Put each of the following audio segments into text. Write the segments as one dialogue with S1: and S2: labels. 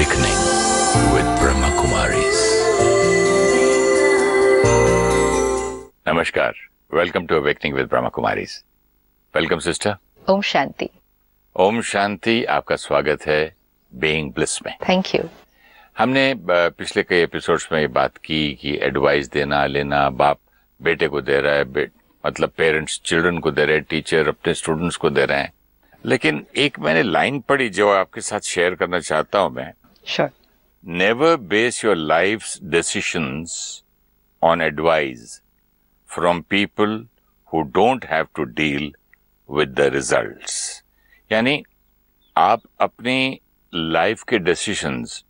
S1: Awakening with Brahma Kumaris. Namaskar. Welcome to Awakening with Brahma Kumaris. Welcome sister.
S2: Om Shanti.
S1: Om Shanti. आपका स्वागत है being bliss में.
S2: Thank you.
S1: हमने पिछले कई एपिसोड्स में ये बात की कि एडवाइस देना लेना, बाप बेटे को दे रहा है, मतलब पेरेंट्स चिल्ड्रन को दे रहे हैं, टीचर अपने स्टूडेंट्स को दे रहे हैं. लेकिन एक मैंने लाइन पढ़ी जो आपके साथ शेयर करना चाहता हूं मैं.
S2: Sure.
S1: Never base your life's decisions on advice from people who don't have to deal with the results. यानी आप अपनी लाइफ के डिसीजंस,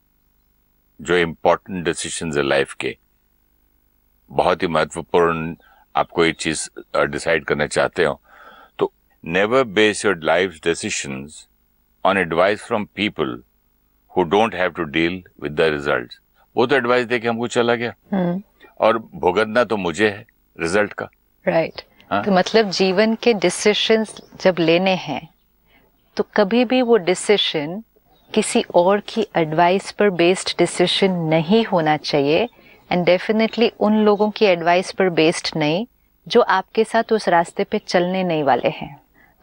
S1: जो इम्पोर्टेंट डिसीजंस है लाइफ के, बहुत ही महत्वपूर्ण, आप कोई चीज डिसाइड करना चाहते हो तो never base your life decisions on advice from people who don't have to deal with the results. वो तो एडवाइस देके हमको चला गया और भुगतना तो मुझे है रिजल्ट का.
S2: राइट. तो मतलब जीवन के डिसीजंस जब लेने हैं तो कभी भी वो डिसीजन किसी और की एडवाइस पर बेस्ड डिसीजन नहीं होना चाहिए, एंड डेफिनेटली उन लोगों की एडवाइस पर बेस्ड नहीं जो आपके साथ उस रास्ते पे चलने नहीं वाले हैं.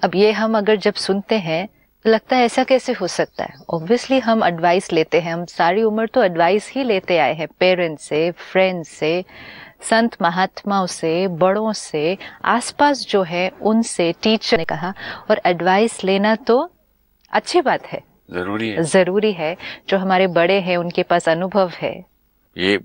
S2: अब ये हम अगर जब सुनते हैं तो लगता है ऐसा कैसे हो सकता है. ऑब्वियसली हम एडवाइस लेते हैं, हम सारी उम्र तो एडवाइस ही लेते आए हैं, पेरेंट्स से, फ्रेंड्स से, संत महात्माओं से, बड़ों से, आसपास जो है उनसे, टीचर ने कहा. और एडवाइस लेना तो अच्छी बात है, जरूरी है. जो हमारे बड़े हैं उनके पास अनुभव है.
S1: ये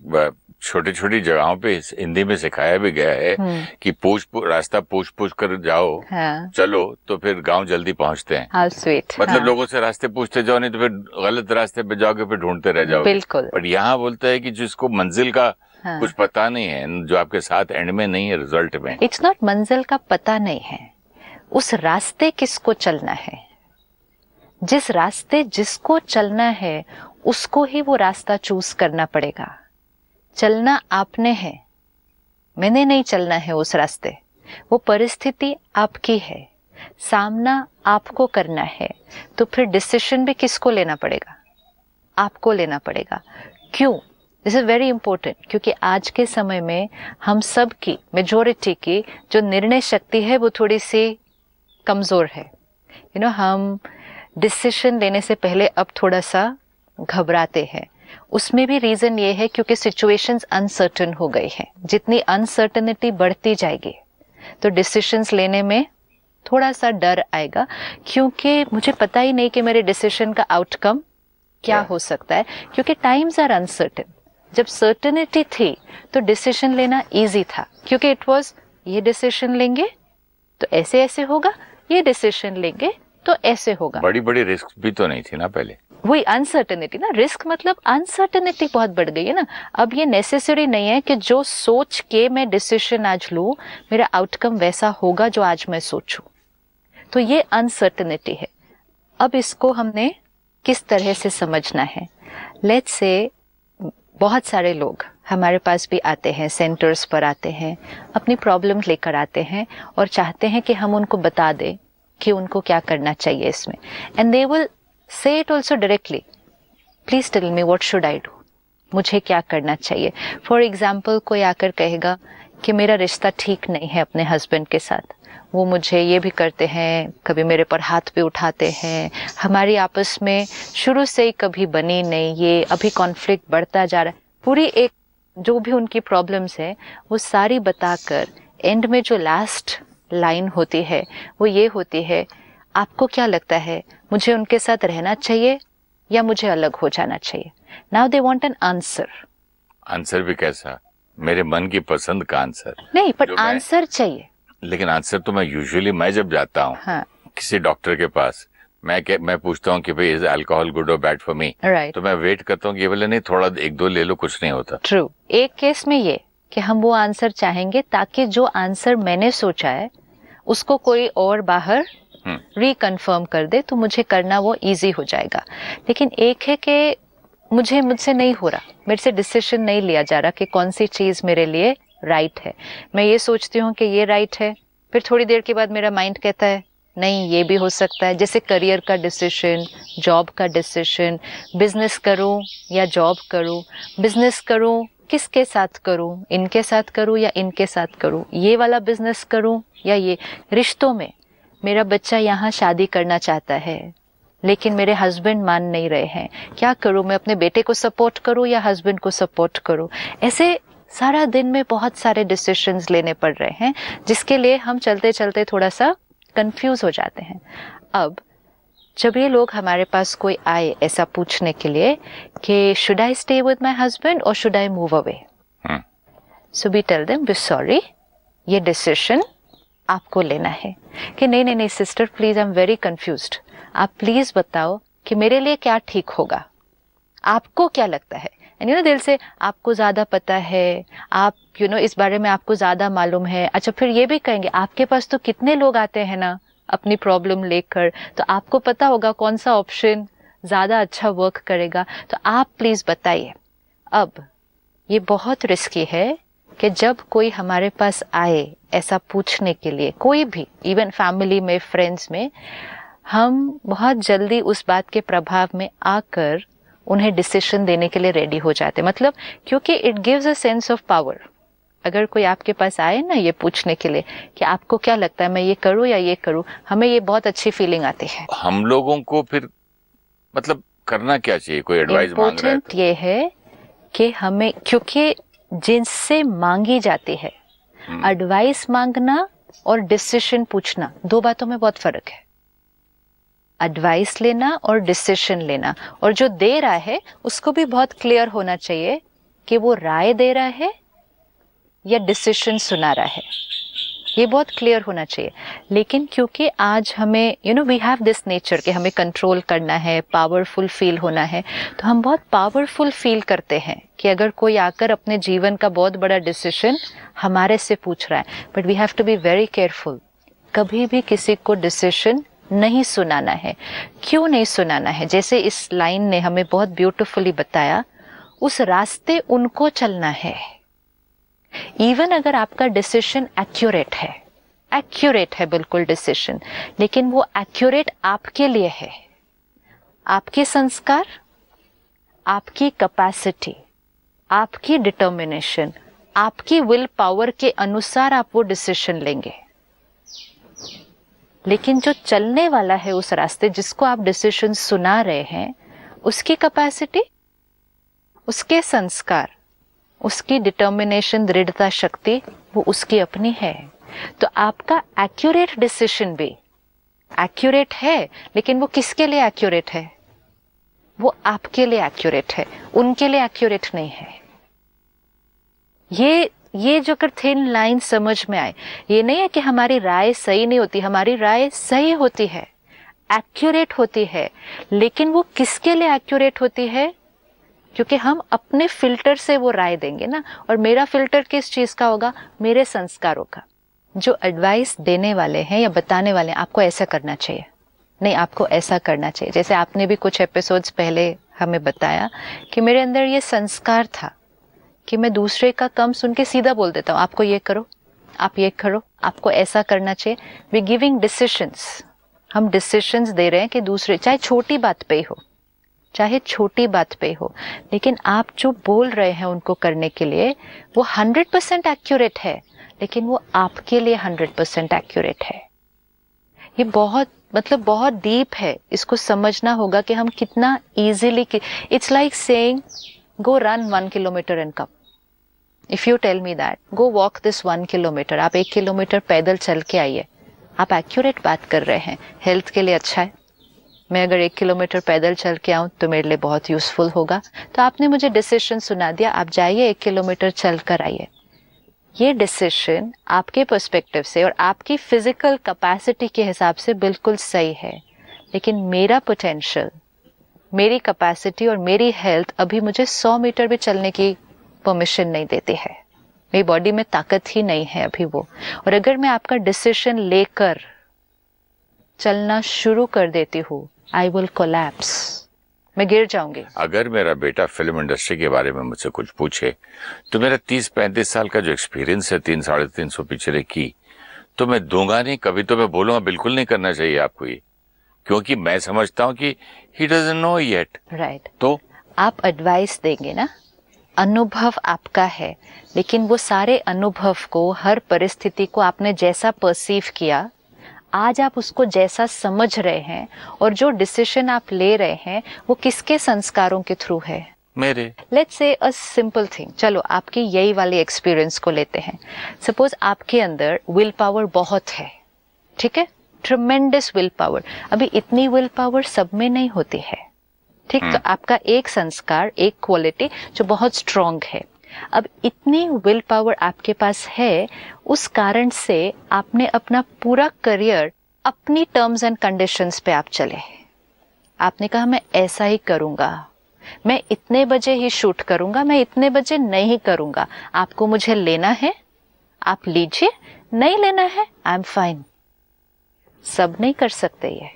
S1: छोटी छोटी जगहों पे हिंदी में सिखाया भी गया है कि रास्ता पूछ कर जाओ. हाँ. चलो तो फिर गांव जल्दी पहुंचते हैं.
S2: How sweet.
S1: मतलब
S2: हाँ.
S1: लोगों से रास्ते पूछते जाओ, नहीं तो फिर गलत रास्ते पे जाओगे, फिर ढूंढते रह जाओगे.
S2: बिल्कुल.
S1: बट यहाँ बोलता है कि जिसको मंजिल का कुछ पता नहीं है, जो आपके साथ एंड में नहीं है, रिजल्ट में.
S2: इट्स नॉट मंजिल का पता नहीं है, उस रास्ते किसको चलना है. जिस रास्ते जिसको चलना है उसको ही वो रास्ता चूज करना पड़ेगा. चलना आपने है, मैंने नहीं चलना है उस रास्ते. वो परिस्थिति आपकी है, सामना आपको करना है. तो फिर डिसीजन भी किसको लेना पड़ेगा? आपको लेना पड़ेगा. क्यों? दिस इज वेरी इंपॉर्टेंट, क्योंकि आज के समय में हम सब की, मेजोरिटी की जो निर्णय शक्ति है वो थोड़ी सी कमजोर है. हम डिसीजन लेने से पहले अब थोड़ा सा घबराते हैं. उसमें भी रीजन ये है क्योंकि सिचुएशंस अनसर्टेन हो गई है. जितनी अनसर्टेनिटी बढ़ती जाएगी तो डिसीजंस लेने में थोड़ा सा डर आएगा, क्योंकि मुझे पता ही नहीं कि मेरे डिसीजन का आउटकम क्या हो सकता है, क्योंकि टाइम्स आर अनसर्टेन. जब सर्टेनिटी थी तो डिसीजन लेना इजी था, क्योंकि इट वाज ये डिसीजन लेंगे तो ऐसे ऐसे होगा, ये डिसीजन लेंगे तो ऐसे होगा.
S1: बड़ी बड़ी रिस्क भी तो नहीं थी ना पहले.
S2: वही अनसर्टेनिटी ना, रिस्क मतलब अनसर्टेनिटी बहुत बढ़ गई है ना. अब ये नेसेसरी नहीं है कि जो सोच के मैं डिसीजन आज लूं मेरा आउटकम वैसा होगा जो आज मैं सोचूं. तो ये अनसर्टेनिटी है. अब इसको हमने किस तरह से समझना है. लेट्स से बहुत सारे लोग हमारे पास भी आते हैं, सेंटर्स पर आते हैं, अपनी प्रॉब्लम लेकर आते हैं और चाहते हैं कि हम उनको बता दें कि उनको क्या करना चाहिए इसमें. And they will say it also directly, please tell me what should I do, मुझे क्या करना चाहिए. फॉर एग्जाम्पल कोई आकर कहेगा कि मेरा रिश्ता ठीक नहीं है अपने हस्बैंड के साथ, वो मुझे ये भी करते हैं, कभी मेरे पर हाथ भी उठाते हैं, हमारी आपस में शुरू से ही कभी बनी नहीं, ये अभी कॉन्फ्लिक्ट बढ़ता जा रहा है. पूरी एक जो भी उनकी प्रॉब्लम्स है वो सारी बताकर एंड में जो लास्ट लाइन होती है वो ये होती है, आपको क्या लगता है मुझे उनके साथ रहना चाहिए या मुझे अलग हो जाना चाहिए. Now they want an answer.
S1: Answer भी कैसा? मेरे मन की पसंद का आंसर
S2: नहीं, पर आंसर चाहिए.
S1: लेकिन आंसर तो मैं जब जाता हूँ किसी डॉक्टर के पास, मैं पूछता हूँ कि भाई इज अल्कोहल गुड और बैड फॉर मी, तो मैं वेट करता हूँ कि ये बोले नहीं थोड़ा एक दो ले लो, कुछ नहीं होता.
S2: ट्रू. एक केस में ये कि हम वो आंसर चाहेंगे ताकि जो आंसर मैंने सोचा है उसको कोई और बाहर रिकन्फर्म कर दे, तो मुझे करना वो इजी हो जाएगा. लेकिन एक है कि मुझसे नहीं हो रहा, मेरे से डिसीजन नहीं लिया जा रहा कि कौन सी चीज मेरे लिए राइट है. मैं ये सोचती हूँ कि ये राइट है, फिर थोड़ी देर के बाद मेरा माइंड कहता है नहीं ये भी हो सकता है, जैसे करियर का डिसीजन, जॉब का डिसीजन, बिजनेस करूं या जॉब करूं, बिजनेस करूं किसके साथ करूं, इनके साथ करूं या इनके साथ करूं, ये वाला बिजनेस करूं या ये, रिश्तों में मेरा बच्चा यहाँ शादी करना चाहता है लेकिन मेरे हस्बैंड मान नहीं रहे हैं, क्या करूं, मैं अपने बेटे को सपोर्ट करूं या हस्बैंड को सपोर्ट करूं। ऐसे सारा दिन में बहुत सारे डिसीजंस लेने पड़ रहे हैं जिसके लिए हम चलते चलते थोड़ा सा कंफ्यूज हो जाते हैं। अब जब ये लोग हमारे पास कोई आए ऐसा पूछने के लिए कि should I stay with my husband और should I move away, so we tell them we sorry, ये डिसीजन आपको लेना है। कि नहीं नहीं नहीं sister please, I am very confused, आप प्लीज बताओ कि मेरे लिए क्या ठीक होगा, आपको क्या लगता है। एंड दिल से आपको ज्यादा पता है, आप इस बारे में आपको ज्यादा मालूम है। अच्छा फिर ये भी कहेंगे आपके पास तो कितने लोग आते हैं ना अपनी प्रॉब्लम लेकर, तो आपको पता होगा कौन सा ऑप्शन ज्यादा अच्छा वर्क करेगा, तो आप प्लीज बताइए। अब ये बहुत रिस्की है कि जब कोई हमारे पास आए ऐसा पूछने के लिए, कोई भी, इवन फैमिली में, फ्रेंड्स में, हम बहुत जल्दी उस बात के प्रभाव में आकर उन्हें डिसीजन देने के लिए रेडी हो जाते, मतलब क्योंकि it gives a sense of power. अगर कोई आपके पास आए ना ये पूछने के लिए कि आपको क्या लगता है मैं ये करूं या ये करूं, हमें ये बहुत अच्छी फीलिंग आती है।
S1: हम लोगों को फिर मतलब करना क्या चाहिए, कोई एडवाइस मांग रहा है तो?
S2: ये है कि हमें, क्योंकि जिनसे मांगी जाती है, एडवाइस मांगना और डिसीजन पूछना, दो बातों में बहुत फर्क है। एडवाइस लेना और डिसीजन लेना, और जो दे रहा है उसको भी बहुत क्लियर होना चाहिए कि वो राय दे रहा है या डिसीजन सुना रहा है, ये बहुत क्लियर होना चाहिए। लेकिन क्योंकि आज हमें वी हैव दिस नेचर कि हमें कंट्रोल करना है, पावरफुल फील होना है, तो हम बहुत पावरफुल फील करते हैं कि अगर कोई आकर अपने जीवन का बहुत बड़ा डिसीजन हमारे से पूछ रहा है। But we have to be very careful, कभी भी किसी को डिसीजन नहीं सुनाना है। क्यों नहीं सुनाना है? जैसे इस लाइन ने हमें बहुत ब्यूटीफुली बताया, उस रास्ते उनको चलना है। इवन अगर आपका डिसीजन एक्यूरेट है बिल्कुल डिसीजन, लेकिन वो एक्यूरेट आपके लिए है, आपके संस्कार, आपकी कैपेसिटी, आपकी डिटर्मिनेशन, आपकी विल पावर के अनुसार आप वो डिसीजन लेंगे। लेकिन जो चलने वाला है उस रास्ते, जिसको आप डिसीजन सुना रहे हैं, उसकी कैपेसिटी, उसके संस्कार, उसकी डिटर्मिनेशन, दृढ़ता शक्ति, वो उसकी अपनी है। तो आपका एक्यूरेट डिसीजन भी एक्यूरेट है, लेकिन वो किसके लिए एक्यूरेट है? वो आपके लिए एक्यूरेट है, उनके लिए एक्यूरेट नहीं है। ये जो अगर थिन लाइन समझ में आए, ये नहीं है कि हमारी राय सही नहीं होती, हमारी राय सही होती है, एक्यूरेट होती है, लेकिन वो किसके लिए एक्यूरेट होती है? क्योंकि हम अपने फिल्टर से वो राय देंगे ना, और मेरा फिल्टर किस चीज का होगा? मेरे संस्कारों का। जो एडवाइस देने वाले हैं या बताने वाले हैं, आपको ऐसा करना चाहिए, नहीं आपको ऐसा करना चाहिए, जैसे आपने भी कुछ एपिसोड्स पहले हमें बताया कि मेरे अंदर ये संस्कार था कि मैं दूसरे का कम सुन के सीधा बोल देता हूं, आपको ये करो, आप ये करो, आपको ऐसा करना चाहिए। वी गिविंग डिसीजंस, हम डिसीजंस दे रहे हैं कि दूसरे, चाहे छोटी बात पे हो, चाहे छोटी बात पे हो, लेकिन आप जो बोल रहे हैं उनको करने के लिए, वो 100% एक्यूरेट है, लेकिन वो आपके लिए 100% एक्यूरेट है। ये बहुत बहुत डीप है, इसको समझना होगा कि हम कितना easily, it's like saying go run 1 kilometer and come. If you tell me that, go walk this 1 kilometer, आप 1 किलोमीटर पैदल चल के आइए, आप एक्यूरेट बात कर रहे हैं, हेल्थ के लिए अच्छा है। मैं अगर 1 किलोमीटर पैदल चल के आऊं तो मेरे लिए बहुत यूजफुल होगा। तो आपने मुझे डिसीजन सुना दिया, आप जाइए 1 किलोमीटर चल कर आइए। ये डिसीजन आपके पर्सपेक्टिव से और आपकी फिजिकल कैपेसिटी के हिसाब से बिल्कुल सही है, लेकिन मेरा पोटेंशियल, मेरी कैपेसिटी और मेरी हेल्थ अभी मुझे 100 मीटर भी चलने की परमिशन नहीं देती है। मेरी बॉडी में ताकत ही नहीं है अभी वो। और अगर मैं आपका डिसीजन लेकर चलना शुरू कर देती हूँ, आई विल कोलैप्स, मैं गिर जाऊंगी।
S1: अगर मेरा बेटा फिल्म इंडस्ट्री के बारे में मुझसे कुछ पूछे, तो मेरा 30-35 साल का जो एक्सपीरियंस है, 300-350 पिक्चरें की, तो मैं दूंगा नहीं, कभी तो मैं बोलूंगा बिल्कुल नहीं करना चाहिए आपको ये, क्योंकि मैं समझता हूँ कि he doesn't know yet.
S2: Right.
S1: तो
S2: आप एडवाइस देंगे ना, अनुभव आपका है, लेकिन वो सारे अनुभव को, हर परिस्थिति को आपने जैसा परसीव किया, आज आप उसको जैसा समझ रहे हैं और जो डिसीजन आप ले रहे हैं वो किसके संस्कारों के थ्रू है?
S1: मेरे।
S2: Let's say a simple thing, चलो आपकी यही वाली एक्सपीरियंस को लेते हैं। सपोज आपके अंदर विल पावर बहुत है, ठीक है, ट्रिमेंडस विल पावर। अभी इतनी विल पावर सब में नहीं होती है, ठीक। तो आपका एक संस्कार, एक क्वालिटी जो बहुत स्ट्रांग है, अब इतनी विल पावर आपके पास है, उस कारण से आपने अपना पूरा करियर अपनी टर्म्स एंड कंडीशंस पे आप चले। आपने कहा मैं ऐसा ही करूंगा, मैं इतने बजे ही शूट करूंगा, मैं इतने बजे नहीं करूंगा। आपको मुझे लेना है आप लीजिए, नहीं लेना है आई एम फाइन। सब नहीं कर सकते ये।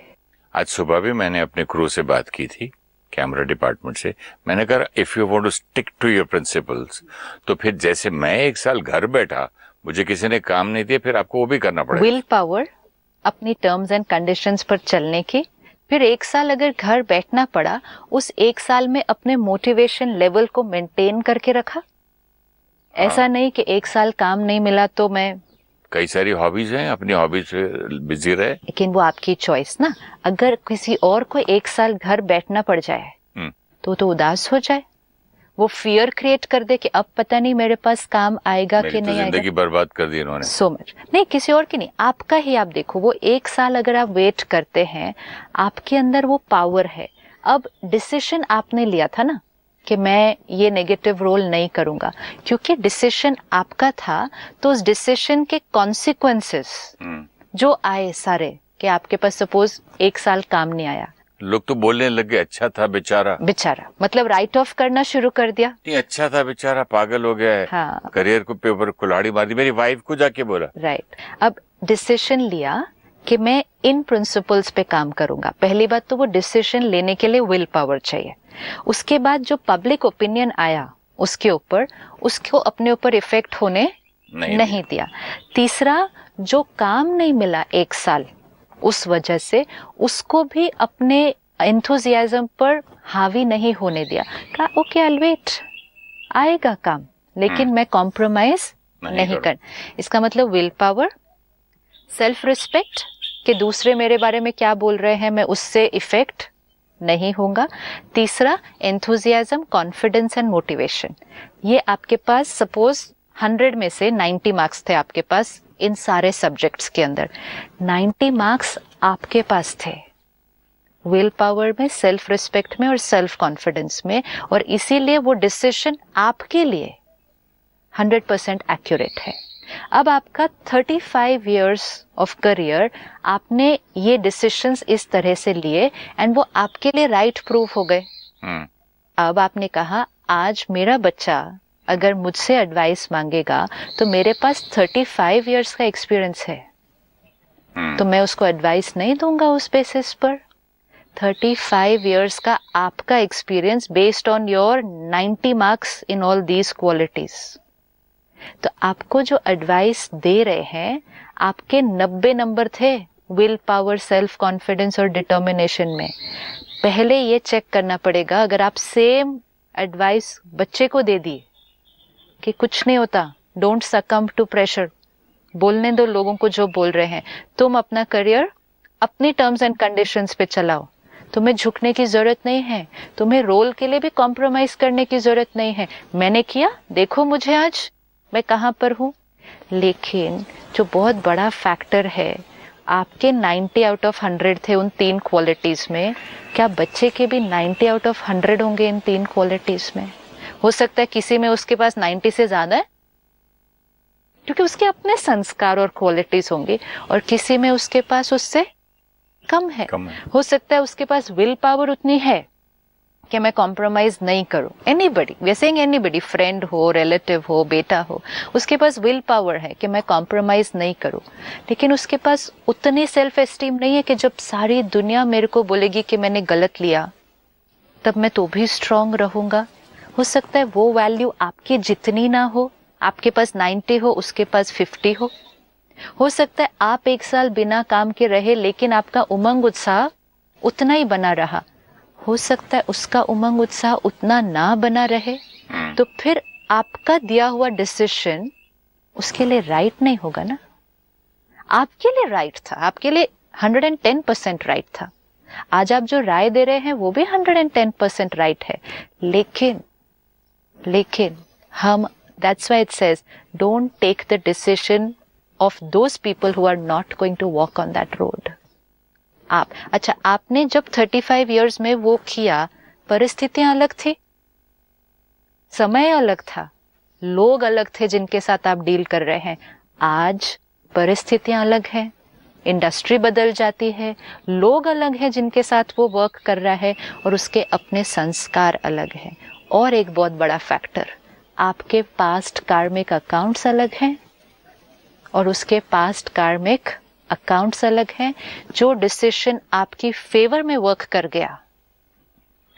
S1: आज सुबह भी मैंने अपने क्रू से बात की थी, कैमरा डिपार्टमेंट से। मैंने कहा if you want to stick to your principles, तो फिर जैसे मैं 1 साल घर बैठा, मुझे किसी ने काम नहीं दिया, फिर आपको वो भी करना पड़ेगा।
S2: विल पावर, अपनी टर्म्स एंड कंडीशंस पर चलने की, फिर 1 साल अगर घर बैठना पड़ा, उस 1 साल में अपने मोटिवेशन लेवल को मेंटेन करके रखा। ऐसा नहीं कि 1 साल काम नहीं मिला तो मैं,
S1: कई सारी हॉबीज हैं, अपनी हॉबीज से बिजी रहे।
S2: लेकिन वो आपकी चॉइस ना। अगर किसी और को 1 साल घर बैठना पड़ जाए तो उदास हो जाए, वो फियर क्रिएट कर दे कि अब पता नहीं मेरे पास काम आएगा कि नहीं आएगा।
S1: जिंदगी बर्बाद कर दी इन्होंने।
S2: सो मच नहीं, किसी और की नहीं, आपका ही। आप देखो वो 1 साल अगर आप वेट करते हैं, आपके अंदर वो पावर है। अब डिसीजन आपने लिया था ना कि मैं ये नेगेटिव रोल नहीं करूंगा, क्योंकि डिसीजन आपका था, तो उस डिसीजन के कॉन्सिक्वेंसेस जो आए सारे, कि आपके पास सपोज 1 साल काम नहीं आया,
S1: लोग तो बोलने लग गए अच्छा था बेचारा।
S2: बेचारा मतलब राइट ऑफ करना शुरू कर दिया।
S1: नहीं, अच्छा था बेचारा, पागल हो गया है।
S2: हाँ।
S1: करियर को पे ऊपर कुल्हाड़ी मार दी, मेरी वाइफ को जाके बोला।
S2: राइट। अब डिसीजन लिया कि मैं इन प्रिंसिपल्स पे काम करूंगा। पहली बात तो वो डिसीजन लेने के लिए विल पावर चाहिए। उसके बाद जो पब्लिक ओपिनियन आया उसके ऊपर, उसको अपने ऊपर इफेक्ट होने नहीं दिया। तीसरा, जो काम नहीं मिला 1 साल, उस वजह से उसको भी अपने एंथुजियाज्म पर हावी नहीं होने दिया। कहा ओके आई विल वेट, आएगा काम, लेकिन मैं कॉम्प्रोमाइज नहीं कर। इसका मतलब विल पावर, सेल्फ रिस्पेक्ट कि दूसरे मेरे बारे में क्या बोल रहे हैं मैं उससे इफेक्ट नहीं होगा। तीसरा, एंथुजियाज्म, कॉन्फिडेंस एंड मोटिवेशन। ये आपके पास सपोज 100 में से 90 मार्क्स थे आपके पास इन सारे सब्जेक्ट्स के अंदर, 90 मार्क्स आपके पास थे विल पावर में, सेल्फ रिस्पेक्ट में और सेल्फ कॉन्फिडेंस में, और इसीलिए वो डिसीजन आपके लिए 100% एक्यूरेट है। अब आपका 35 इयर्स ऑफ करियर आपने ये डिसीजंस इस तरह से लिए एंड वो आपके लिए राइट प्रूफ हो गए। अब आपने कहा आज मेरा बच्चा अगर मुझसे एडवाइस मांगेगा तो मेरे पास 35 इयर्स का एक्सपीरियंस है, तो मैं उसको एडवाइस नहीं दूंगा उस बेसिस पर। 35 इयर्स का आपका experience based on your 90 marks in all these qualities. तो आपको जो एडवाइस दे रहे हैं, आपके 90 नंबर थे विल पावर, सेल्फ कॉन्फिडेंस और डिटर्मिनेशन में। पहले ये चेक करना पड़ेगा, अगर आप सेम एडवाइस बच्चे को दे दी कि कुछ नहीं होता, डोंट सकम टू प्रेशर, बोलने दो लोगों को जो बोल रहे हैं, तुम अपना करियर अपनी टर्म्स एंड कंडीशंस पे चलाओ, तुम्हें झुकने की जरूरत नहीं है, तुम्हें रोल के लिए भी कॉम्प्रोमाइज करने की जरूरत नहीं है। मैंने किया, देखो मुझे आज मैं कहां पर हूं। लेकिन जो बहुत बड़ा फैक्टर है, आपके 90 आउट ऑफ 100 थे उन 3 क्वालिटीज में, क्या बच्चे के भी 90 आउट ऑफ 100 होंगे इन 3 क्वालिटीज में? हो सकता है किसी में उसके पास 90 से ज्यादा है, क्योंकि उसके अपने संस्कार और क्वालिटीज होंगे, और किसी में उसके पास उससे कम है। हो सकता है उसके पास विल पावर उतनी है कि मैं कॉम्प्रोमाइज नहीं करूं। Anybody, we are saying anybody, friend हो, रिलेटिव हो, बेटा हो, उसके पास विल पावर है कि मैं कॉम्प्रोमाइज नहीं करूं, लेकिन उसके पास उतनी सेल्फ एस्टीम नहीं है कि जब सारी दुनिया मेरे को बोलेगी कि मैंने गलत लिया तब मैं तो भी स्ट्रांग रहूंगा। हो सकता है वो वैल्यू आपकी जितनी ना हो, आपके पास 90 हो, उसके पास 50 हो। हो सकता है आप 1 साल बिना काम के रहे लेकिन आपका उमंग उत्साह उतना ही बना रहा, हो सकता है उसका उमंग उत्साह उतना ना बना रहे, तो फिर आपका दिया हुआ डिसीजन उसके लिए राइट नहीं होगा ना। आपके लिए राइट था, आपके लिए 110% राइट था। आज आप जो राय दे रहे हैं वो भी 110% राइट है, लेकिन हम, that's why it says don't take the decision of those people who are not going to walk on that road. अच्छा, आपने जब 35 years में वो किया, परिस्थितियां अलग थी, समय अलग था, लोग अलग थे जिनके साथ आप डील कर रहे हैं। आज परिस्थितियां अलग हैं, इंडस्ट्री बदल जाती है, लोग अलग हैं जिनके साथ वो वर्क कर रहा है, और उसके अपने संस्कार अलग हैं। और एक बहुत बड़ा फैक्टर, आपके पास्ट कार्मिक अकाउंट्स अलग हैं और उसके पास्ट कार्मिक अकाउंट्स अलग हैं। जो डिसीजन आपकी फेवर में वर्क कर गया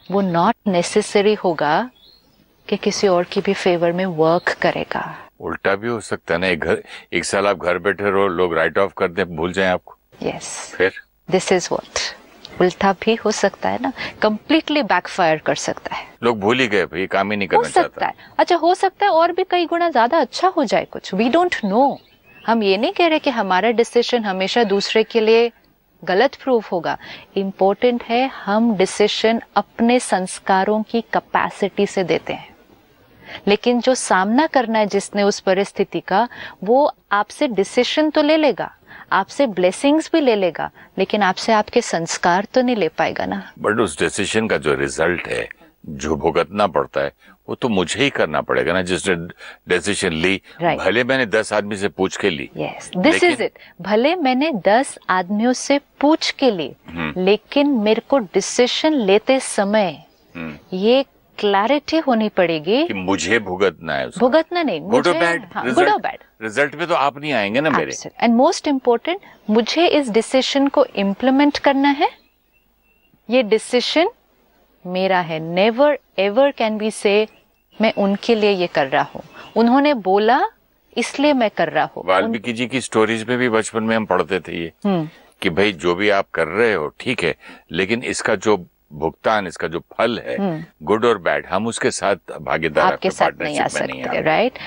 S2: वो नॉट नेसेसरी होगा कि किसी और की भी फेवर में वर्क करेगा।
S1: उल्टा भी हो सकता है ना, एक साल आप घर बैठे रहो, लोग राइट ऑफ कर दें, भूल जाएं आपको।
S2: यस,
S1: फिर
S2: दिस इज व्हाट, उल्टा भी हो सकता है ना, कंप्लीटली बैकफायर कर सकता है।
S1: लोग भूल ही गए, भाई काम ही नहीं करना चाहता।
S2: हो सकता है, अच्छा हो सकता है और भी कई गुना ज्यादा अच्छा हो जाए कुछ, वी डोंट नो। हम ये नहीं कह रहे कि हमारा डिसीजन हमेशा दूसरे के लिए गलत प्रूफ होगा। इंपॉर्टेंट है हम डिसीजन अपने संस्कारों की कैपेसिटी से देते हैं, लेकिन जो सामना करना है जिसने उस परिस्थिति का, वो आपसे डिसीजन तो ले लेगा, आपसे ब्लेसिंग्स भी ले लेगा, लेकिन आपसे आपके संस्कार तो नहीं ले पाएगा ना।
S1: बट उस डिसीजन का जो रिजल्ट है, जो भुगतना पड़ता है, वो तो मुझे ही करना पड़ेगा ना, जिसने डिसीजन ली। भले मैंने 10 आदमी से पूछ के ली,
S2: यस, दिस इज इट, भले मैंने 10 आदमियों से पूछ के ली, लेकिन मेरे को डिसीजन लेते समय ये क्लैरिटी होनी पड़ेगी
S1: कि मुझे भुगतना है।
S2: भुगतना नहीं,
S1: गुड और बैड,
S2: गुड और बैड
S1: रिजल्ट पे तो आप नहीं आएंगे ना मेरे।
S2: एंड मोस्ट इम्पोर्टेंट, मुझे इस डिसीजन को इम्प्लीमेंट करना है, ये डिसीजन मेरा है। नेवर एवर कैन बी से मैं उनके लिए ये कर रहा हूँ, उन्होंने बोला इसलिए मैं कर रहा हूँ।
S1: वाल्मीकि जी की स्टोरीज में भी बचपन में हम पढ़ते थे ये कि भाई जो भी आप कर रहे हो ठीक है, लेकिन इसका जो भुगतान, इसका जो फल है, गुड और बैड, हम उसके साथ भागीदार
S2: आपके साथ नहीं आ सकते, राइट।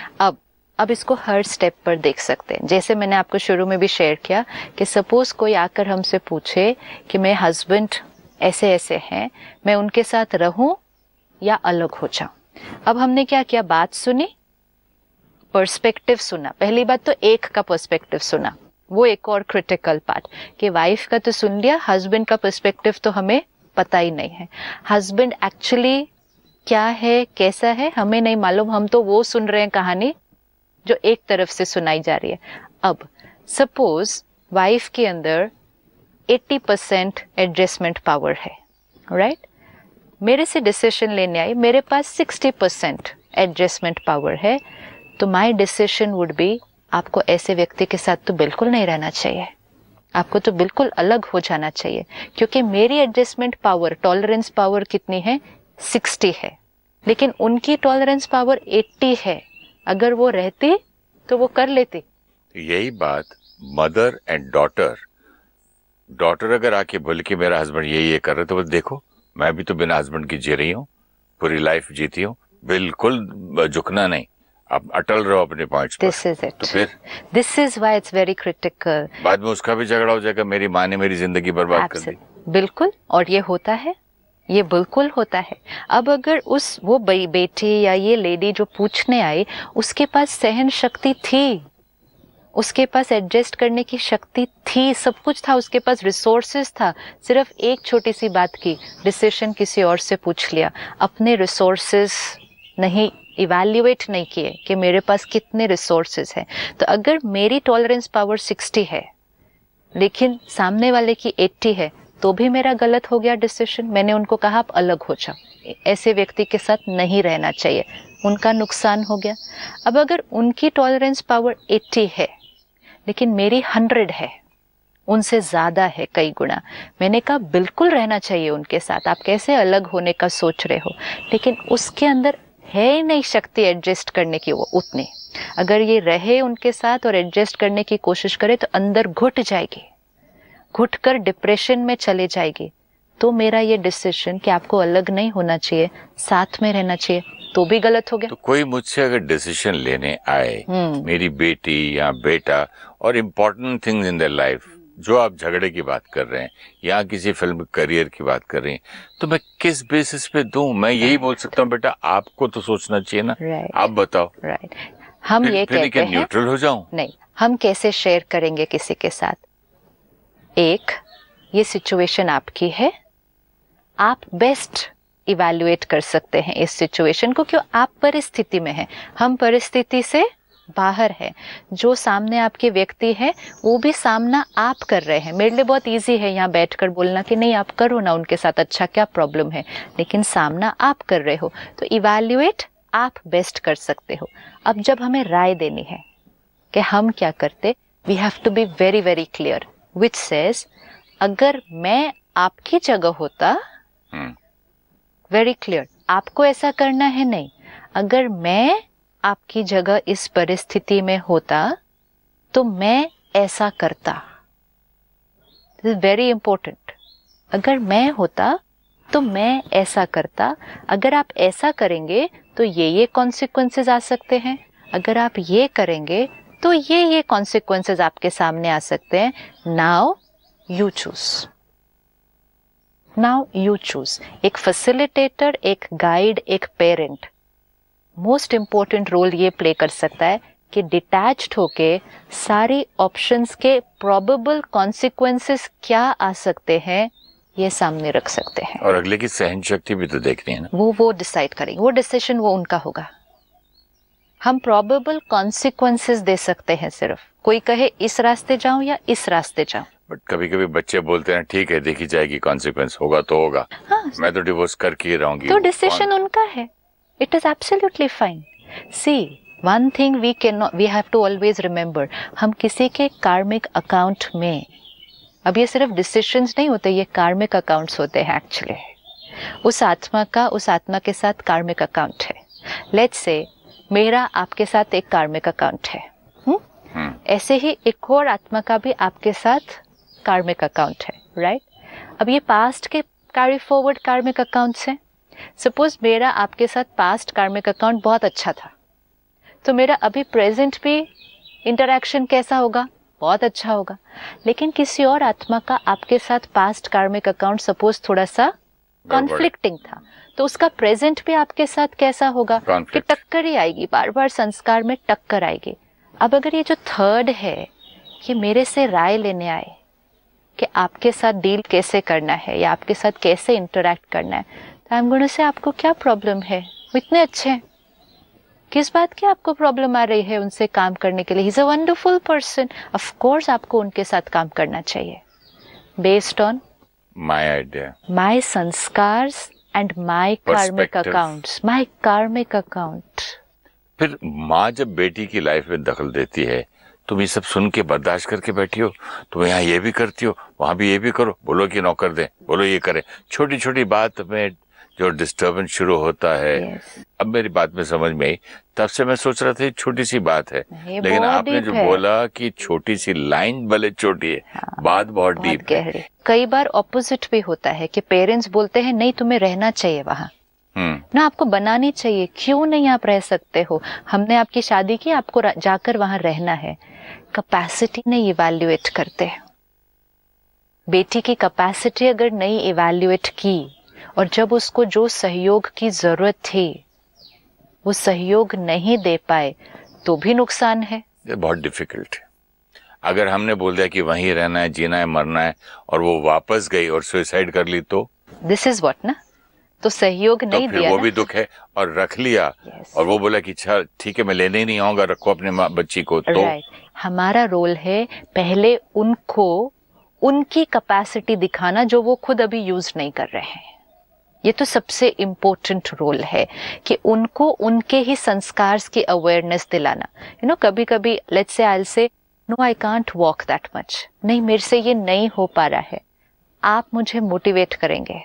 S2: अब इसको हर स्टेप पर देख सकते हैं। जैसे मैंने आपको शुरू में भी शेयर किया कि सपोज कोई आकर हमसे पूछे कि मेरे हस्बैंड ऐसे ऐसे हैं, मैं उनके साथ रहूं या अलग हो जाऊं। अब हमने क्या किया, बात सुनी, पर्सपेक्टिव सुना। पहली बात तो एक का पर्सपेक्टिव सुना, वो एक और क्रिटिकल पार्ट कि वाइफ का तो सुन लिया, हस्बैंड का पर्सपेक्टिव तो हमें पता ही नहीं है। हस्बैंड एक्चुअली क्या है, कैसा है, हमें नहीं मालूम, हम तो वो सुन रहे हैं कहानी जो एक तरफ से सुनाई जा रही है। अब सपोज वाइफ के अंदर 80% एडजस्टमेंट पावर है, राइट। मेरे से डिसीजन लेने आई, मेरे पास 60% एडजस्टमेंट पावर है, तो माय डिसीजन वुड बी आपको ऐसे व्यक्ति के साथ तो बिल्कुल नहीं रहना चाहिए, आपको तो बिल्कुल अलग हो जाना चाहिए, क्योंकि मेरी एडजस्टमेंट पावर, टॉलरेंस पावर कितनी है, 60 है, लेकिन उनकी टॉलरेंस पावर 80 है। अगर वो रहती तो वो कर लेती।
S1: यही बात मदर एंड डॉटर अगर आके बोले कि मेरा हस्बैंड ये कर रहे, तो देखो मैं भी तो बिना हस्बैंड की जी रही हूँ, पूरी लाइफ जीती हूँ, बिल्कुल झुकना नहीं, आप अटल रहो अपने पॉइंट्स पर।
S2: दिस इज इट,
S1: तो फिर
S2: this is why it's very critical.
S1: बाद में उसका भी झगड़ा हो जाएगा, मेरी माँ ने मेरी जिंदगी बर्बाद कर दी।
S2: बिल्कुल, और ये होता है, ये बिल्कुल होता है। अब अगर वो बेटी या ये लेडी जो पूछने आई, उसके पास सहन शक्ति थी, उसके पास एडजस्ट करने की शक्ति थी, सब कुछ था, उसके पास रिसोर्सेज था, सिर्फ एक छोटी सी बात की, डिसीजन किसी और से पूछ लिया, अपने रिसोर्सेज नहीं इवैल्यूएट नहीं किए कि मेरे पास कितने रिसोर्सेज हैं। तो अगर मेरी टॉलरेंस पावर 60 है लेकिन सामने वाले की 80 है, तो भी मेरा गलत हो गया डिसीजन। मैंने उनको कहा आप अलग हो जाओ, ऐसे व्यक्ति के साथ नहीं रहना चाहिए, उनका नुकसान हो गया। अब अगर उनकी टॉलरेंस पावर 80 है लेकिन मेरी 100 है, उनसे ज्यादा है कई गुना, मैंने कहा बिल्कुल रहना चाहिए उनके साथ, आप कैसे अलग होने का सोच रहे हो, लेकिन उसके अंदर है ही नहीं शक्ति एडजस्ट करने की वो उतनी, अगर ये रहे उनके साथ और एडजस्ट करने की कोशिश करे तो अंदर घुट जाएगी, घुट कर डिप्रेशन में चले जाएगी। तो मेरा ये डिसीजन कि आपको अलग नहीं होना चाहिए, साथ में रहना चाहिए, तो भी गलत हो गया।
S1: तो कोई मुझसे अगर डिसीजन लेने आए, मेरी बेटी या बेटा, और important things in their life, जो आप झगड़े की बात कर रहे हैं या किसी फिल्म करियर की बात कर रही हैं, तो मैं किस बेसिस पे दूं? मैं यही बोल सकता हूँ बेटा आपको तो सोचना चाहिए ना, आप बताओ।
S2: राइट। हम ये कहते हैं
S1: न्यूट्रल हो जाऊं?
S2: नहीं, हम कैसे शेयर करेंगे किसी के साथ? एक, ये सिचुएशन आपकी है, आप बेस्ट इवैल्यूएट कर सकते हैं इस सिचुएशन को, क्यों आप परिस्थिति में हैं, हम परिस्थिति से बाहर है। जो सामने आपके व्यक्ति है वो भी सामना आप कर रहे हैं। मेरे लिए बहुत इजी है यहाँ बैठकर बोलना कि नहीं आप करो ना उनके साथ, अच्छा क्या प्रॉब्लम है, लेकिन सामना आप कर रहे हो तो इवैल्यूएट आप बेस्ट कर सकते हो। अब जब हमें राय देनी है कि हम क्या करते, we have to be very very clear which says अगर मैं आपकी जगह होता, वेरी क्लियर, आपको ऐसा करना है नहीं, अगर मैं आपकी जगह इस परिस्थिति में होता तो मैं ऐसा करता। This is very important. अगर मैं होता तो मैं ऐसा करता, अगर आप ऐसा करेंगे तो ये कॉन्सिक्वेंसेस आ सकते हैं, अगर आप ये करेंगे तो ये कॉन्सिक्वेंसेस आपके सामने आ सकते हैं। Now you choose, now you choose. एक फैसिलिटेटर, एक गाइड, एक पेरेंट मोस्ट इंपॉर्टेंट रोल ये प्ले कर सकता है कि डिटैच्ड होके सारी ऑप्शंस के प्रोबेबल कॉन्सिक्वेंसेस क्या आ सकते हैं ये सामने रख सकते हैं।
S1: और अगले की सहन शक्ति भी तो देखनी है ना। वो
S2: डिसाइड करेंगे, वो डिसीजन वो उनका होगा। हम प्रोबेबल कॉन्सिक्वेंसेस दे सकते हैं सिर्फ, कोई कहे इस रास्ते जाऊं या इस रास्ते जाऊं।
S1: बट कभी कभी बच्चे बोलते हैं ठीक है देखी जाएगी, कॉन्सिक्वेंस होगा तो होगा। हाँ, मैं तो डिवोर्स करके ही रहूंगी।
S2: तो डिसीजन उनका है। It is absolutely fine. See, one thing we have to always remember, हम किसी के कार्मिक अकाउंट में, अब ये सिर्फ डिसीजंस नहीं होते, ये कार्मिक अकाउंट्स होते हैं एक्चुअली। उस आत्मा के साथ कार्मिक अकाउंट है। लेट्स से मेरा आपके साथ एक कार्मिक अकाउंट है, ऐसे ही एक और आत्मा का भी आपके साथ कार्मिक अकाउंट है, राइट? अब ये पास्ट के कैरी फॉरवर्ड कार्मिक अकाउंट्स हैं। सपोज मेरा आपके साथ पास्ट कार्मिक अकाउंट बहुत अच्छा था, तो मेरा अभी प्रेजेंट भी इंटरैक्शन कैसा होगा? बहुत अच्छा होगा। लेकिन किसी और आत्मा का आपके साथ पास्ट कार्मिक अकाउंट सपोज थोड़ा सा कॉन्फ्लिक्टिंग था, तो उसका प्रेजेंट भी आपके साथ कैसा होगा? कि टक्कर ही आएगी, बार बार संस्कार में टक्कर आएगी। अब अगर ये जो थर्ड है कि मेरे से राय लेने आए कि आपके साथ डील कैसे करना है या आपके साथ कैसे इंटरैक्ट करना है, तो आई एम गोइंग टू से आपको क्या प्रॉब्लम है? वो इतने अच्छे हैं, किस बात की आपको प्रॉब्लम आ रही है उनसे काम करने के लिए? He is a wonderful person, of course आपको उनके साथ काम करना चाहिए based on
S1: my idea,
S2: my संस्कार्स and my कार्मिक अकाउंट्स, माय कार्मिक अकाउंट।
S1: फिर माँ जब बेटी की लाइफ में दखल देती है, तुम ये सब सुन के बर्दाश्त करके बैठी हो, तुम यहाँ ये भी करती हो, वहां भी ये भी करो, बोलो कि नौकर दे, बोलो ये करे, छोटी छोटी बात में जो डिस्टर्बेंस शुरू होता है। अब मेरी बात में समझ में आई, तब से मैं सोच रहा था छोटी सी बात है, लेकिन आपने जो बोला कि छोटी सी लाइन भले छोटी है, हाँ, बात बहुत डीप है।
S2: कई बार ऑपोजिट भी होता है कि पेरेंट्स बोलते हैं नहीं तुम्हें रहना चाहिए वहाँ, ना आपको बनानी चाहिए, क्यों नहीं आप रह सकते हो, हमने आपकी शादी की, आपको जाकर वहां रहना है। कैपेसिटी नहीं इवैल्यूएट करते। बेटी की कैपेसिटी अगर नहीं इवैल्यूएट की और जब उसको जो सहयोग की जरूरत थी वो सहयोग नहीं दे पाए तो भी नुकसान है।
S1: ये बहुत डिफिकल्ट है। अगर हमने बोल दिया कि वहीं रहना है, जीना है, मरना है, और वो वापस गई और सुसाइड कर ली, तो दिस
S2: इज व्हाट ना, तो सहयोग नहीं दिया,
S1: वो भी दुख है। और रख लिया और वो बोला कि अच्छा ठीक है मैं लेने ही नहीं आऊंगा, रखो अपने बच्ची को, तो
S2: हमारा रोल है पहले उनको उनकी कैपेसिटी दिखाना जो वो खुद अभी यूज नहीं कर रहे हैं। ये तो सबसे इम्पोर्टेंट रोल है कि उनको उनके ही संस्कार की अवेयरनेस दिलाना। यू नो, कभी कभी let's say I will say no I can't walk that much, नहीं मेरे से ये नहीं हो पा रहा है, आप मुझे मोटिवेट करेंगे,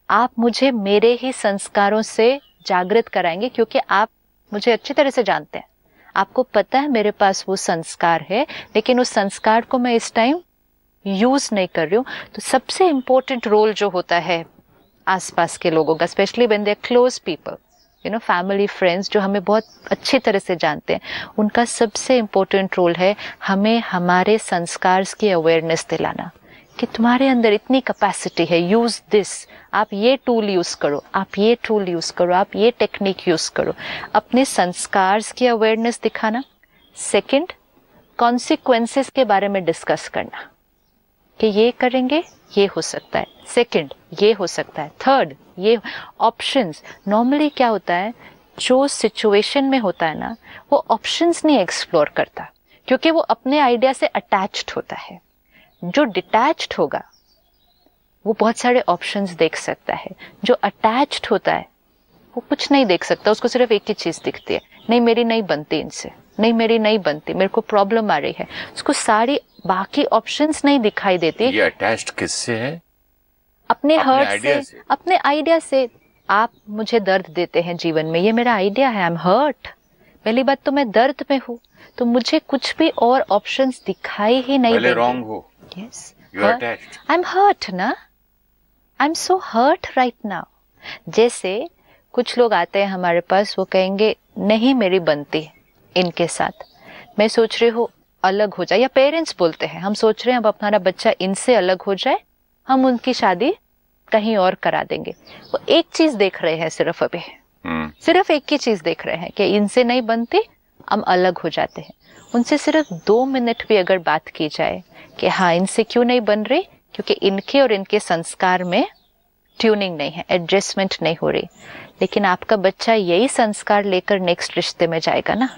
S2: आप मुझे मेरे ही संस्कारों से जागृत कराएंगे, क्योंकि आप मुझे अच्छी तरह से जानते हैं, आपको पता है मेरे पास वो संस्कार है, लेकिन उस संस्कार को मैं इस टाइम यूज नहीं कर रही हूँ। तो सबसे इम्पोर्टेंट रोल जो होता है आसपास के लोगों का, especially when they are close people, you know, family, friends जो हमें बहुत अच्छी तरह से जानते हैं, उनका सबसे इम्पोर्टेंट रोल है हमें हमारे संस्कार की अवेयरनेस दिलाना कि तुम्हारे अंदर इतनी कैपेसिटी है, यूज दिस, आप ये टूल यूज करो, आप ये टूल यूज करो, आप ये टेक्निक यूज करो। अपने संस्कार की अवेयरनेस दिखाना। सेकंड, कॉन्सिक्वेंसेस के बारे में डिस्कस करना कि ये करेंगे ये हो सकता है, सेकंड ये हो सकता है, थर्ड ये ऑप्शंस। नॉर्मली क्या होता है, जो सिचुएशन में होता है ना, वो ऑप्शंस नहीं एक्सप्लोर करता क्योंकि वो अपने आइडिया से अटैच्ड होता है। जो डिटैच्ड होगा वो बहुत सारे ऑप्शंस देख सकता है, जो अटैच्ड होता है वो कुछ नहीं देख सकता, उसको सिर्फ एक ही चीज दिखती है, नहीं मेरी नहीं बनती इनसे, नहीं मेरी नहीं बनती, मेरे को प्रॉब्लम आ रही है, उसको सारी बाकी ऑप्शंस नहीं दिखाई देती।
S1: ये अटैच्ड किससे है?
S2: अपने हर्ट से, अपने आइडिया से। आप मुझे दर्द देते हैं जीवन में, ये मेरा आइडिया है, आई एम हर्ट। पहली बात तो मैं दर्द में हूँ, तो मुझे कुछ भी और ऑप्शंस दिखाई ही नहीं देते।
S1: रॉन्ग हो।
S2: Yes,
S1: you are attached.
S2: I am hurt ना, I am so hurt right now. जैसे कुछ लोग आते हैं हमारे पास, वो कहेंगे नहीं मेरी बनती इनके साथ, मैं सोच रही हूँ अलग हो जाए, या पेरेंट्स बोलते हैं हम सोच रहे हैं अब हमारा बच्चा इनसे अलग हो जाए, हम उनकी शादी कहीं और करा देंगे। वो एक चीज देख रहे हैं सिर्फ अभी, सिर्फ एक ही चीज देख रहे हैं कि इनसे नहीं बनती, हम अलग हो जाते हैं। उनसे सिर्फ 2 मिनट भी अगर बात की जाए कि हाँ इनसे क्यों नहीं बन रही, क्योंकि इनके और इनके संस्कार में ट्यूनिंग नहीं है, एडजस्टमेंट नहीं हो रही। लेकिन आपका बच्चा यही संस्कार लेकर नेक्स्ट रिश्ते में जाएगा ना,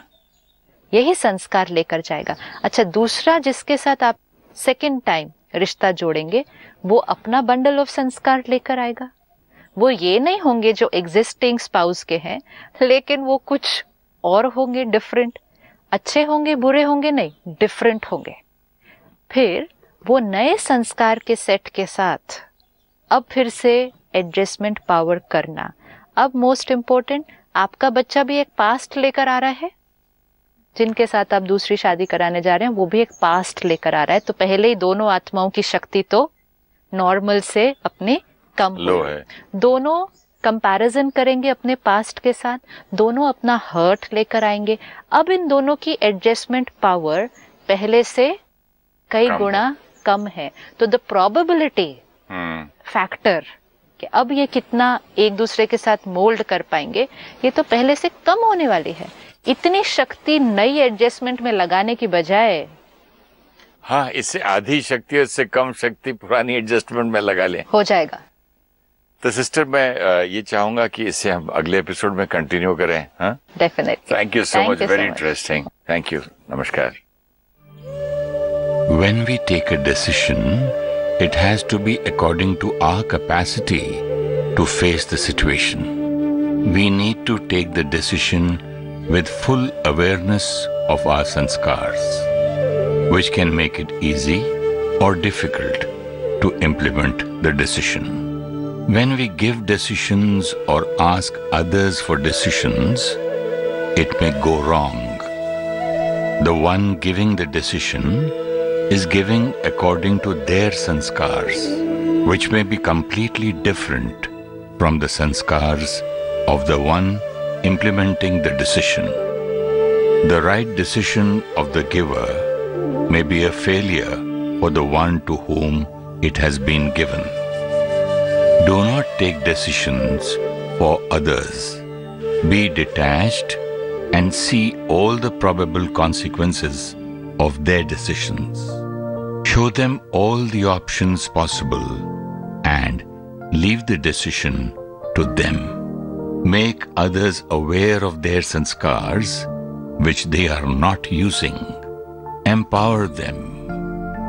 S2: यही संस्कार लेकर जाएगा। अच्छा, दूसरा जिसके साथ आप सेकंड टाइम रिश्ता जोड़ेंगे, वो अपना बंडल ऑफ संस्कार लेकर आएगा। वो ये नहीं होंगे जो एग्जिस्टिंग स्पाउस के हैं, लेकिन वो कुछ और होंगे, डिफरेंट। अच्छे होंगे, बुरे होंगे, नहीं, डिफरेंट होंगे। फिर वो नए संस्कार के सेट के साथ अब फिर से एडजस्टमेंट पावर करना। अब मोस्ट इंपॉर्टेंट, आपका बच्चा भी एक पास्ट लेकर आ रहा है, जिनके साथ आप दूसरी शादी कराने जा रहे हैं वो भी एक पास्ट लेकर आ रहा है। तो पहले ही दोनों आत्माओं की शक्ति तो नॉर्मल से अपनी कम लो है। दोनों कंपैरिजन करेंगे अपने पास्ट के साथ, दोनों अपना हर्ट लेकर आएंगे। अब इन दोनों की एडजस्टमेंट पावर पहले से कई गुना कम है। तो द प्रोबेबिलिटी फैक्टर कि अब ये कितना एक दूसरे के साथ मोल्ड कर पाएंगे, ये तो पहले से कम होने वाली है। इतनी शक्ति नई एडजस्टमेंट में लगाने की बजाय,
S1: हाँ, इससे आधी शक्ति, इससे कम शक्ति पुरानी एडजस्टमेंट में लगा लें,
S2: हो जाएगा।
S1: तो सिस्टर, मैं ये चाहूंगा कि इसे हम अगले एपिसोड में कंटिन्यू करें। हाँ,
S2: definitely.
S1: Thank you so much, very interesting. Thank you, नमस्कार। When we take a decision, it has to be according to our capacity to face the situation. We need to take the decision with full awareness of our sanskars, which can make it easy or difficult to implement the decision. When we give decisions or ask others for decisions, it may go wrong. The one giving the decision is giving according to their sanskars, which may be completely different from the sanskars of the one implementing the decision. The right decision of the giver may be a failure for the one to whom it has been given. Do not take decisions for others. Be detached and see all the probable consequences of their decisions. Show them all the options possible and leave the decision to them. Make others aware of their sanskars which they are not using. Empower them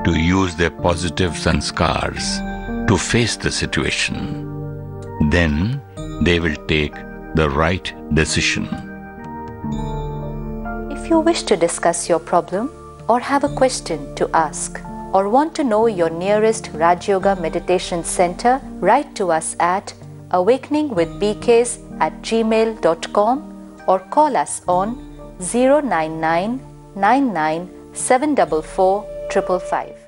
S1: to use their positive sanskars to face the situation. Then they will take the right decision.
S2: If you wish to discuss your problem or have a question to ask or want to know your nearest Raj Yoga Meditation Center, write to us at awakeningwithbks@gmail.com or call us on 09999744555.